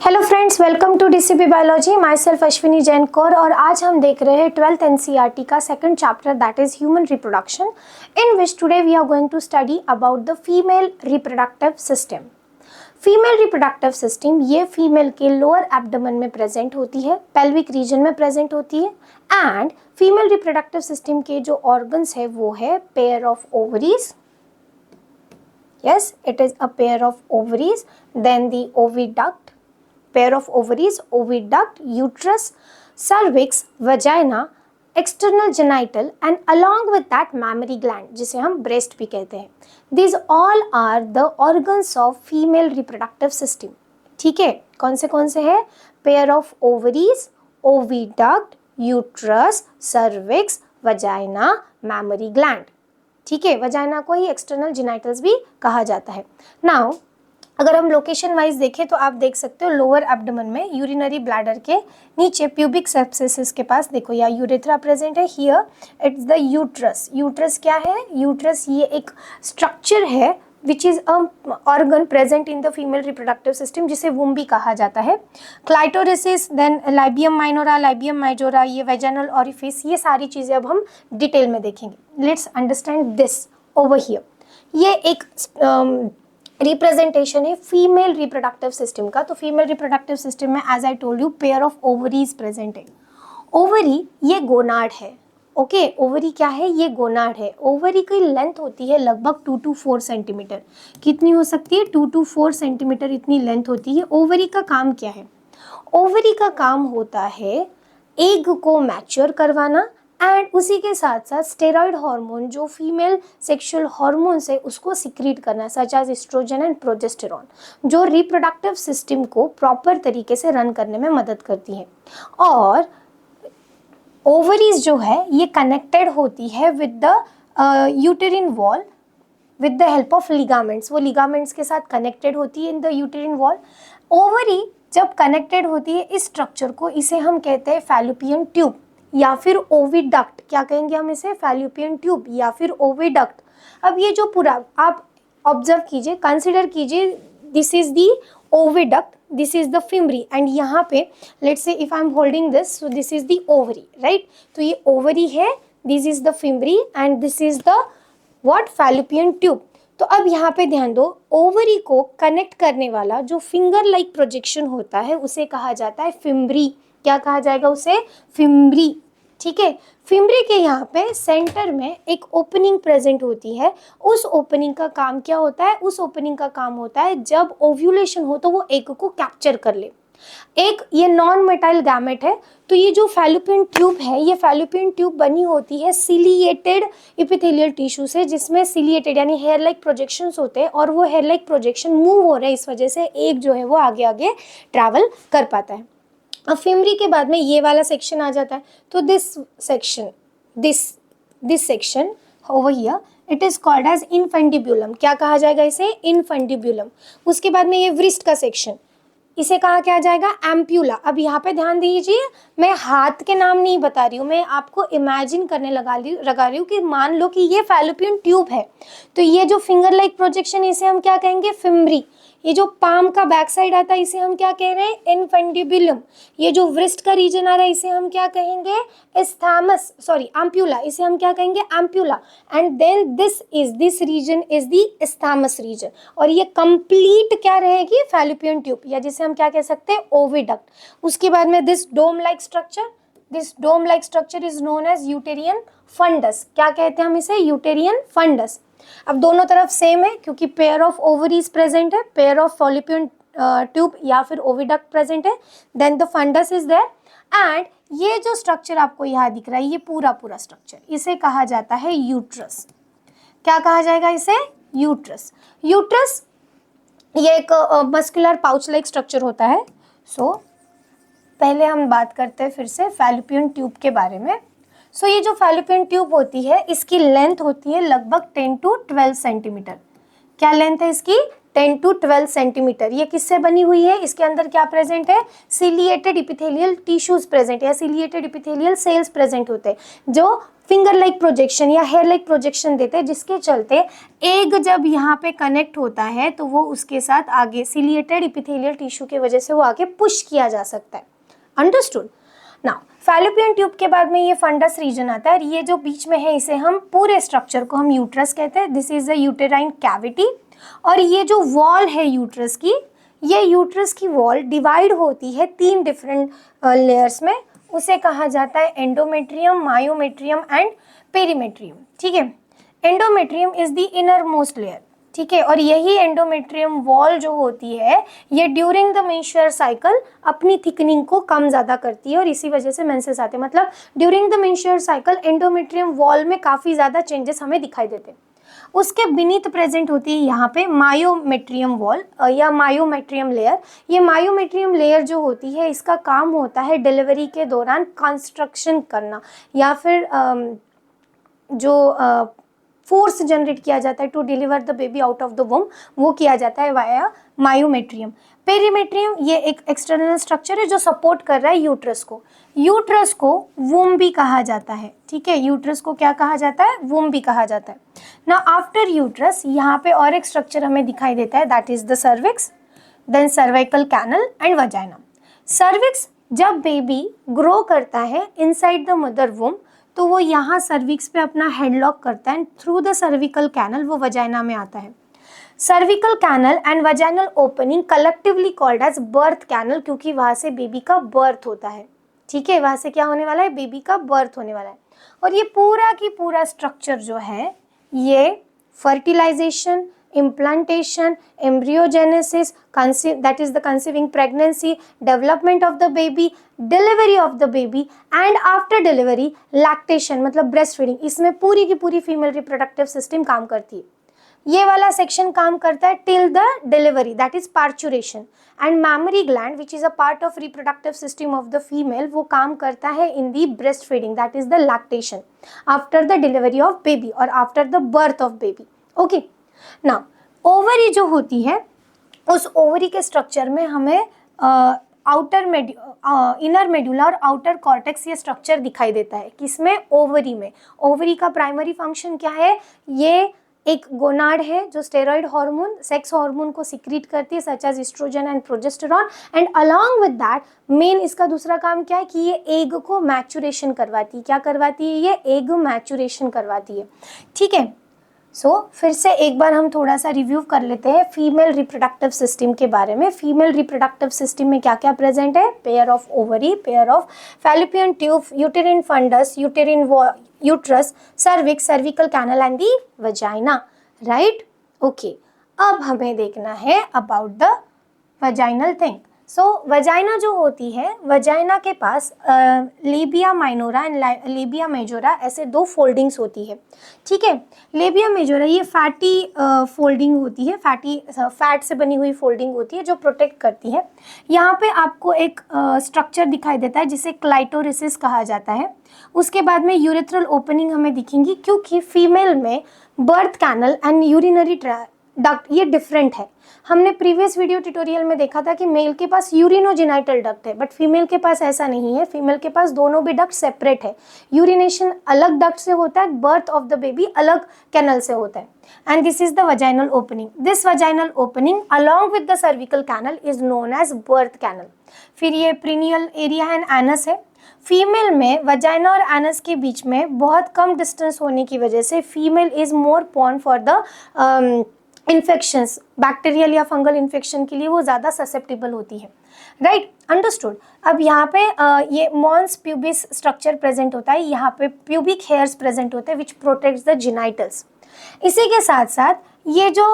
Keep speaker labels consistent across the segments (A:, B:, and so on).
A: Hello friends, welcome to DCP biology. Myself Ashwini Jain Kaur और आज हम देख रहे हैं 12th एनसीईआरटी का second chapter that is human reproduction, in which today we are going to study about the female reproductive system. Female reproductive system ये female के lower abdomen में प्रेजेंट होती है, पेल्विक रीजन में प्रेजेंट होती है। And female reproductive system के जो ऑर्गन्स है वो है pair of ovaries, yes it is a pair of ovaries, then the oviduct, pair of ovaries, oviduct, uterus, cervix, vagina, external genital and along with that mammary gland जिसे हम breast भी कहते हैं। These all are the organs of female reproductive system। ठीक है, कौन से हैं? pair of ovaries, oviduct, uterus, cervix, vagina, mammary gland। ठीक है, वजाइना को ही एक्सटर्नल जेनिटल्स भी कहा जाता है। नाउ अगर हम लोकेशन वाइज देखें तो आप देख सकते हो लोअर एब्डोमेन में यूरिनरी ब्लैडर के नीचे प्यूबिक सब्सिस के पास देखो या यूरेथ्रा प्रेजेंट है। Here it's the uterus. Uterus क्या है? यूट्रस ये एक स्ट्रक्चर है which is a organ present in the female reproductive system जिसे womb भी कहा जाता है। क्लाइटोरिसिस, देन लाइबियम माइनोरा, लाइबियम माइजोरा, ये वेजाइनल ओरिफिस, ये सारी चीज़ें अब हम डिटेल में देखेंगे। Let's understand this over here. ये एक रिप्रेजेंटेशन है फीमेल रिप्रोडक्टिव सिस्टम का। तो फीमेल रिप्रोडक्टिव सिस्टम में as I told you pair of ovaries present है। ओवरी ये गोनाड है। ओके, ओवरी क्या है? ये गोनाड है। ओवरी की लेंथ होती है लगभग 2 to 4 सेंटीमीटर। कितनी हो सकती है? 2 to 4 सेंटीमीटर इतनी लेंथ होती है। ओवरी का काम क्या है? ओवरी का काम होता है एग को मैच्योर करवाना एंड उसी के साथ साथ स्टेरॉइड हार्मोन जो फीमेल सेक्सुअल हार्मोन्स है उसको सिक्रीट करना, such as estrogen and progesterone, जो रिप्रोडक्टिव सिस्टम को प्रॉपर तरीके से रन करने में मदद करती है। और ओवरीज जो है ये कनेक्टेड होती है with the यूटेरिन wall with the help of ligaments. वो लिगामेंट्स के साथ कनेक्टेड होती है इन द यूटेरिन वॉल। ओवरी जब कनेक्टेड होती है इस स्ट्रक्चर को, इसे हम कहते हैं फैलोपियन ट्यूब या फिर ओविडक्ट। क्या कहेंगे हम इसे? फैलोपियन ट्यूब या फिर ओविडक्ट। अब ये जो पूरा आप ऑब्जर्व कीजिए, कंसिडर कीजिए, this is the oviduct, this is the femry and यहाँ पे let's say if I am holding this, so this is the ovary, right? तो ये ovary है, this is the femry and this is the what? fallopian tube। तो अब यहाँ पे ध्यान दो, ओवरी को कनेक्ट करने वाला जो फिंगर लाइक प्रोजेक्शन होता है उसे कहा जाता है फिम्बरी। क्या कहा जाएगा उसे? फिम्बरी। ठीक है, फिम्बरी के यहाँ पे सेंटर में एक ओपनिंग प्रेजेंट होती है। उस ओपनिंग का काम क्या होता है? उस ओपनिंग का काम होता है जब ओव्यूलेशन हो तो वो एग को कैप्चर कर ले। एक ये नॉन मेटाइल गैमेट है। तो ये जो फैलोपियन ट्यूब है, ये फैलोपियन ट्यूब बनी होती है सिलिएटेड इपिथेलियल टिश्यू से, जिसमें सिलिएटेड यानी हेयर लाइक प्रोजेक्शंस होते हैं और वो हेयर लाइक प्रोजेक्शन मूव हो रहे हैं, इस वजह से एग जो है वो आगे आगे ट्रैवल कर पाता है। अब फिम्बरी के बाद में ये वाला सेक्शन आ जाता है। तो this section, this section over here it is called as infundibulum. क्या कहा जाएगा इसे? इनफंडिब्यूलम। उसके बाद में ये व्रिस्ट का सेक्शन, इसे कहा क्या जाएगा? एम्प्यूला। अब यहाँ पे ध्यान दीजिए, मैं हाथ के नाम नहीं बता रही हूँ, मैं आपको इमेजिन करने लगा रही हूँ कि मान लो कि ये फैलोपियन ट्यूब है, तो ये जो फिंगर लाइक प्रोजेक्शन इसे हम क्या कहेंगे? फिम्बरी। ये जो पाम का बैक साइड आता है इसे हम क्या कह रहे हैं? इनफंडिब्यूलम। ये जो व्रिस्ट का रीजन आ रहा है इसे हम क्या कहेंगे? एम्प्यूला। इसे हम क्या कहेंगे? Ampulla. And then this region is the isthmus region. और ये कंप्लीट क्या रहेगी? फैलोपियन ट्यूब, या जिसे हम क्या कह सकते हैं? ओविडक्ट। उसके बाद में this dome like structure is known as uterine fundus. क्या कहते हैं हम इसे? Uterine fundus. अब दोनों तरफ सेम है क्योंकि पेयर ऑफ ओवरीज प्रेजेंट है, पेयर ऑफ फॉलिपियन ट्यूब या फिर ओविडक्ट प्रेजेंट है, then the fundus is there. एंड ये जो स्ट्रक्चर आपको यहाँ दिख रहा है, ये पूरा स्ट्रक्चर, इसे कहा जाता है यूट्रस। क्या कहा जाएगा इसे? यूट्रस। यूट्रस ये एक मस्कुलर पाउच लाइक स्ट्रक्चर होता है। सो पहले हम बात करते हैं फिर से फैलोपियन ट्यूब के बारे में। सो ये जो फैलोपियन ट्यूब होती है इसकी लेंथ होती है लगभग 10 to 12 सेंटीमीटर। क्या लेंथ है इसकी? 10 to 12 सेंटीमीटर। ये किससे बनी हुई है? इसके अंदर क्या प्रेजेंट है? सिलिएटेड इपिथेलियल टिश्यूज प्रेजेंट या सिलिएटेड इपिथेलियल सेल्स प्रेजेंट होते हैं जो फिंगर लाइक प्रोजेक्शन या हेयर लाइक प्रोजेक्शन देते हैं, जिसके चलते एग जब यहाँ पे कनेक्ट होता है तो वो उसके साथ आगे सिलिएटेड इपिथेलियल टिश्यू की वजह से वो आगे पुश किया जा सकता है। अंडरस्टूड? नाउ फैलोपियन ट्यूब के बाद में ये फंडस रीजन आता है, और ये जो बीच में है इसे हम पूरे स्ट्रक्चर को हम यूट्रस कहते हैं। This is the uterine cavity. और ये जो वॉल है यूट्रस की, ये यूट्रस की वॉल डिवाइड होती है 3 डिफरेंट लेयर्स में। उसे कहा जाता है एंडोमेट्रियम, मायोमेट्रियम एंड पेरीमेट्रियम। ठीक है, endometrium is the inner most layer. ठीक है, और यही एंडोमेट्रियम वॉल जो होती है ये ड्यूरिंग द मेंस्ट्रुअल साइकिल अपनी थिकनिंग को कम ज़्यादा करती है, और इसी वजह से मेंसेस आते हैं। मतलब during the menstrual cycle endometrium wall में काफ़ी ज़्यादा चेंजेस हमें दिखाई देते हैं। उसके बीनीथ प्रेजेंट होती है यहाँ पे मायोमेट्रियम वॉल या मायोमेट्रियम लेयर। ये मायोमेट्रियम लेयर जो होती है इसका काम होता है डिलीवरी के दौरान कंस्ट्रक्शन करना, या फिर जो फोर्स जनरेट किया जाता है to deliver the baby out of the womb, वो किया जाता है वाया मायोमेट्रियम। पेरीमेट्रियम ये एक एक्सटर्नल स्ट्रक्चर है जो सपोर्ट कर रहा है यूट्रस को। यूट्रस को वूम भी कहा जाता है। ठीक है, यूट्रस को क्या कहा जाता है? वूम भी कहा जाता है ना। आफ्टर यूट्रस यहाँ पे और एक स्ट्रक्चर हमें दिखाई देता है, that is the cervix, then cervical canal and vagina. Cervix जब बेबी ग्रो करता है इनसाइड द मदर वूम तो वो यहाँ सर्विक्स पे अपना हेडलॉक करता है, थ्रू द सर्विकल कैनल वो वजाइना में आता है। Cervical canal and vaginal opening collectively called as birth canal, क्योंकि वहाँ से बेबी का बर्थ होता है। ठीक है, वहाँ से क्या होने वाला है? बेबी का बर्थ होने वाला है। और ये पूरा की पूरा स्ट्रक्चर जो है ये fertilisation, implantation, embryogenesis, that is the conceiving pregnancy, development of the baby, delivery of the baby and after delivery lactation मतलब breast feeding, इसमें पूरी की पूरी फीमेल रिप्रोडक्टिव सिस्टम काम करती है। ये वाला सेक्शन काम करता है till the delivery, that is parturition. And mammary gland which is a part of reproductive system of the female, वो काम करता है in the breast feeding, that is the lactation after the delivery of baby और after the birth of baby. Okay, ना ovary जो होती है उस ओवरी के स्ट्रक्चर में हमें इनर मेडुला और आउटर कॉर्टेक्स ये स्ट्रक्चर दिखाई देता है। किसमें? ओवरी में। ओवरी का प्राइमरी फंक्शन क्या है? ये एक गोनाड है जो स्टेरॉइड हार्मोन, सेक्स हार्मोन को सिक्रीट करती है such as estrogen and progesterone, and along with that main इसका दूसरा काम क्या है कि ये एग को मैचुरेशन करवाती है। क्या करवाती है? ये एग मैचुरेशन करवाती है। ठीक है, फिर से एक बार हम थोड़ा सा रिव्यू कर लेते हैं फीमेल रिप्रोडक्टिव सिस्टम के बारे में। फीमेल रिप्रोडक्टिव सिस्टम में क्या क्या प्रेजेंट है? Pair of ovary, pair of fallopian tube, uterine fundus, uterus, cervix, cervical canal and the vagina. Right? Okay, अब हमें देखना है about the vaginal thing. Vagina जो होती है, वजाइना के पास labia minora and labia majora ऐसे 2 फोल्डिंग्स होती है। ठीक है, लेबिया मेजोरा ये फैटी फोल्डिंग होती है, फैट से बनी हुई फोल्डिंग होती है जो प्रोटेक्ट करती है। यहाँ पे आपको एक स्ट्रक्चर दिखाई देता है जिसे क्लाइटोरिसिस कहा जाता है। उसके बाद में यूरेथ्रल ओपनिंग हमें दिखेंगी, क्योंकि फीमेल में birth canal and urinary duct ये डिफरेंट है। हमने प्रीवियस वीडियो ट्यूटोरियल में देखा था कि मेल के पास यूरिनोजेनाइटल डक्ट है, बट फीमेल के पास ऐसा नहीं है। फीमेल के पास दोनों भी डक्ट सेपरेट है। यूरिनेशन अलग डक्ट से होता है, बर्थ ऑफ द बेबी अलग कैनल से होता है। And this is the vaginal opening. This vaginal opening along with the cervical canal is known as birth canal. फिर ये प्रीनियल एरिया एंड एनस है। फीमेल में वजाइना और एनस के बीच में बहुत कम डिस्टेंस होने की वजह से female is more prone for the infections, bacterial या फंगल इन्फेक्शन के लिए वो ज़्यादा ससेप्टेबल होती है। राइट? अंडरस्टूड। अब यहाँ पे ये मॉन्स प्यूबिस स्ट्रक्चर प्रेजेंट होता है, यहाँ पे प्यूबिक हेयर्स प्रेजेंट होते हैं विच प्रोटेक्ट्स द जिनाइटल्स। इसी के साथ साथ ये जो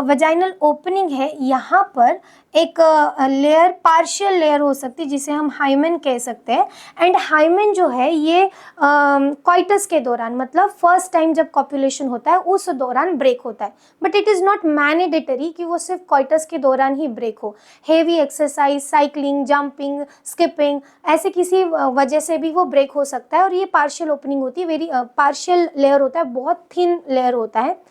A: वजाइनल ओपनिंग है, यहाँ पर एक लेयर, पार्शियल लेयर हो सकती है जिसे हम हाइमेन कह सकते हैं। एंड हाइमेन जो है ये कॉइटस के दौरान, मतलब फर्स्ट टाइम जब कॉपुलेशन होता है उस दौरान ब्रेक होता है, but it is not mandatory कि वो सिर्फ कॉइटस के दौरान ही ब्रेक हो। Heavy exercise, cycling, jumping, skipping, ऐसे किसी वजह से भी वो ब्रेक हो सकता है। और ये पार्शियल ओपनिंग होती है, वेरी पार्शियल लेयर होता है, बहुत थिन लेयर होता है।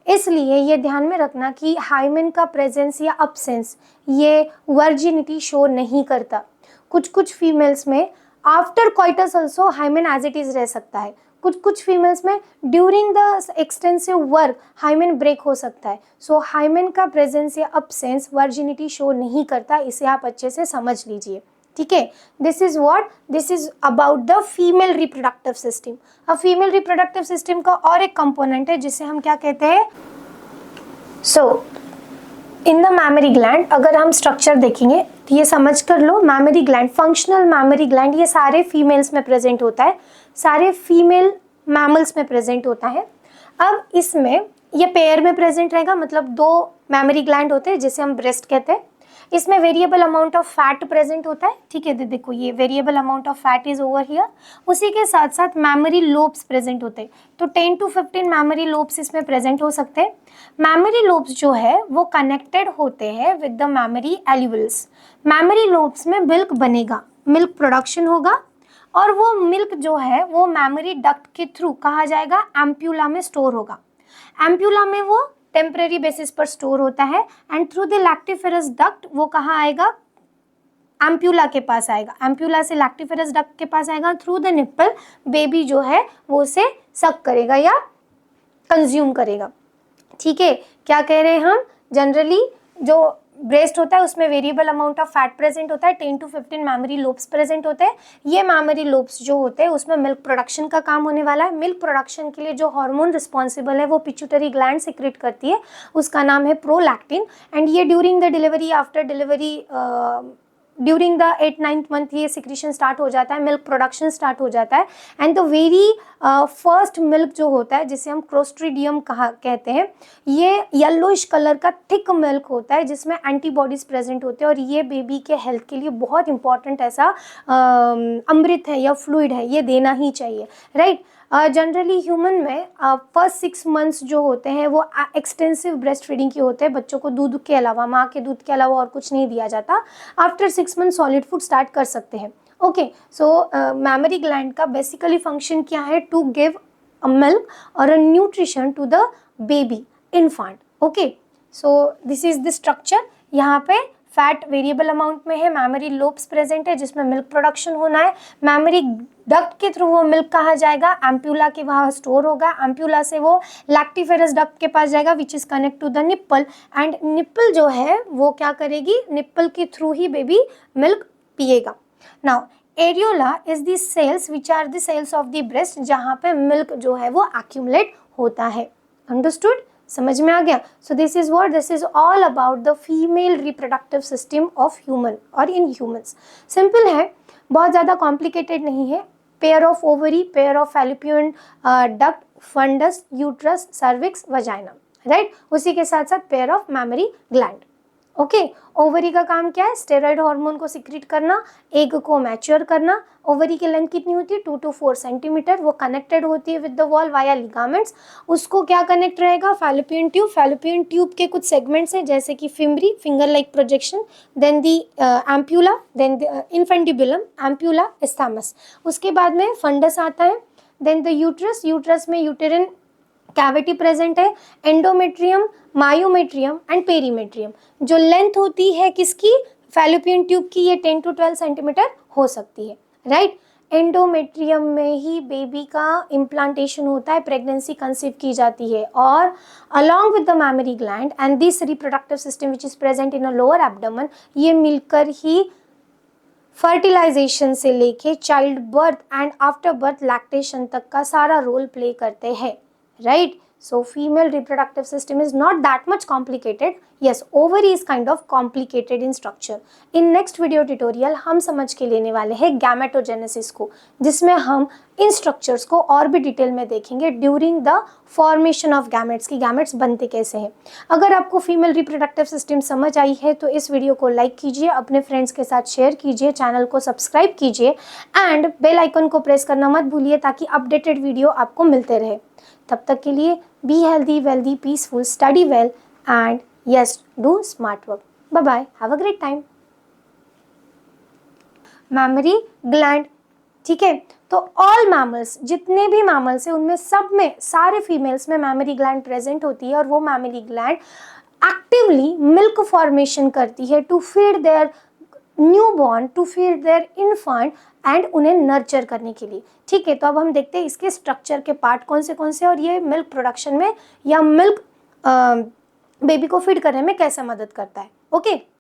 A: इसलिए ये ध्यान में रखना कि हाइमेन का प्रेजेंस या अब्सेंस ये वर्जिनिटी शो नहीं करता। कुछ कुछ फीमेल्स में after coitus also hymen as it is रह सकता है, कुछ कुछ फीमेल्स में during the extensive work hymen break हो सकता है। सो हाइमेन का प्रेजेंस या अब्सेंस वर्जिनिटी शो नहीं करता, इसे आप अच्छे से समझ लीजिए, ठीक है। This is about the female reproductive system. अब फीमेल रिप्रोडक्टिव सिस्टम का और एक कंपोनेंट है जिसे हम क्या कहते हैं, so in the mammary gland. अगर हम स्ट्रक्चर देखेंगे तो ये समझ कर लो, mammary gland, functional mammary gland, ये सारे फीमेल्स में प्रेजेंट होता है, सारे फीमेल मैमल्स में प्रेजेंट होता है। अब इसमें ये पेयर में प्रेजेंट रहेगा, मतलब 2 मैमरी ग्लैंड होते हैं जिसे हम ब्रेस्ट कहते हैं। इसमें variable amount of fat present होता है, ठीक है। देखो ये variable amount of fat is over here. उसी के साथ साथ मैमरी लोब्स प्रेजेंट होते हैं, तो 10 to 15 मैमरी लोब्स इसमें प्रेजेंट हो सकते हैं। मैमरी लोब्स जो है वो कनेक्टेड होते हैं with the mammary alveoli. Mammary lobes में मिल्क बनेगा, मिल्क प्रोडक्शन होगा, और वो मिल्क जो है वो मैमरी डक्ट के थ्रू कहा जाएगा एम्प्यूला में स्टोर होगा। एम्प्यूला में वो टेम्परेरी बेसिस पर स्टोर होता है, and through the lactiferous duct वो कहाँ आएगा, एम्प्यूला के पास आएगा। एम्प्यूला से लैक्टिफेरस डक्ट के पास आएगा, थ्रू द निप्पल बेबी जो है वो उसे सक करेगा या कंज्यूम करेगा, ठीक है। क्या कह रहे हैं हम, जनरली जो ब्रेस्ट होता है उसमें variable amount of fat present होता है, 10 to 15 मैमरी लोब्स प्रेजेंट होते हैं। ये मैमरी लोब्स जो होते हैं उसमें मिल्क प्रोडक्शन का काम होने वाला है। मिल्क प्रोडक्शन के लिए जो हार्मोन रिस्पॉन्सिबल है वो पिट्यूटरी ग्लैंड सिक्रेट करती है, उसका नाम है प्रोलैक्टिन। एंड ये during the delivery, after delivery, during the 8-9th month ये सिक्रीशन स्टार्ट हो जाता है, मिल्क प्रोडक्शन स्टार्ट हो जाता है। And the very first milk जो होता है जिसे हम क्लोस्ट्रीडियम कहते हैं, ये येलोइश कलर का थिक मिल्क होता है जिसमें एंटीबॉडीज प्रेजेंट होते हैं, और ये बेबी के हेल्थ के लिए बहुत इंपॉर्टेंट ऐसा अमृत है या फ्लूइड है, ये देना ही चाहिए, राइट। जनरली ह्यूमन में फर्स्ट 6 मंथ्स जो होते हैं वो एक्सटेंसिव ब्रेस्ट फीडिंग के होते हैं, बच्चों को दूध के अलावा, माँ के दूध के अलावा और कुछ नहीं दिया जाता। After 6 month solid food start कर सकते हैं, ओके। सो मैमरी ग्लैंड का बेसिकली फंक्शन क्या है, टू गिव अ मिल्क और a nutrition to the baby infant, okay. So this is the structure. यहाँ पे फैट वेरिएबल अमाउंट में है, मैमरी लोब्स प्रेजेंट है जिसमें मिल्क प्रोडक्शन होना है, मैमरी डक्ट के थ्रू वो मिल्क कहाँ जाएगा, एम्प्यूला के वहाँ स्टोर होगा, एम्प्यूला से वो लैक्टिफेरस डक्ट के पास जाएगा which is connect to the nipple, and nipple जो है वो क्या करेगी, निप्पल के थ्रू ही बेबी मिल्क पिएगा। Now areola is the cells which are the cells of the breast, जहाँ पे मिल्क जो है वो एक्यूमुलेट होता है, अंडरस्टूड, समझ में आ गया। सो this is what, this is all about the female reproductive system of human और इन ह्यूमंस। सिंपल है, बहुत ज़्यादा कॉम्प्लिकेटेड नहीं है। Pair of ovary, pair of fallopian duct, fundus, uterus, cervix, vagina, right. उसी के साथ साथ pair of mammary gland, okay. Ovary का काम क्या है, स्टेरॉइड हार्मोन को सिक्रीट करना, एग को मैच्योर करना। ओवरी की लेंथ कितनी होती है, 2 to 4 सेंटीमीटर। वो कनेक्टेड होती है with the wall via ligaments. उसको क्या कनेक्ट रहेगा, फैलोपियन ट्यूब। फैलोपियन ट्यूब के कुछ सेगमेंट्स हैं जैसे कि fimbriae, finger like projection, then the ampulla, then infundibulum, ampulla, isthmus. उसके बाद में फंडस आता है, देन द यूट्रस। यूट्रस में यूटेरिन कैविटी प्रेजेंट है, एंडोमेट्रियम, मायोमेट्रियम एंड पेरीमेट्रियम। जो लेंथ होती है किसकी, फैलोपियन ट्यूब की, ये 10 to 12 सेंटीमीटर हो सकती है, राइट। एंडोमेट्रियम में ही बेबी का इम्प्लांटेशन होता है, प्रेगनेंसी कंसीव की जाती है, और along with the mammary gland and this reproductive system which is present in a lower abdomen, ये मिलकर ही फर्टिलाइजेशन से लेके child birth and after birth lactation तक का सारा रोल प्ले करते हैं, right? So female reproductive system is not that much complicated. Yes, ovary is kind of complicated in structure. In next video tutorial हम समझ के लेने वाले हैं गैमेटोजेनेसिस को, जिसमें हम इन स्ट्रक्चर्स को और भी डिटेल में देखेंगे during the formation of gametes, की गैमेट्स बनते कैसे हैं। अगर आपको फीमेल रिप्रोडक्टिव सिस्टम समझ आई है तो इस वीडियो को लाइक कीजिए, अपने फ्रेंड्स के साथ शेयर कीजिए, चैनल को सब्सक्राइब कीजिए एंड बेल आइकन को प्रेस करना मत भूलिए ताकि अपडेटेड वीडियो आपको मिलते रहे। तब तक के लिए be healthy, wealthy, peaceful, study well and yes, do smart work. Bye bye, have a great time. Mammary gland, ठीक है। तो ऑल मैमल्स, जितने भी मैमल्स हैं उनमें सब में, सारे फीमेल्स में मैमरी ग्लैंड प्रेजेंट होती है और वो mammary gland actively milk formation करती है to feed their newborn, to feed their infant and उन्हें नर्चर करने के लिए। ठीक है, तो अब हम देखते हैं इसके स्ट्रक्चर के पार्ट कौन से और ये मिल्क प्रोडक्शन में या मिल्क बेबी को फीड करने में कैसे मदद करता है। ओके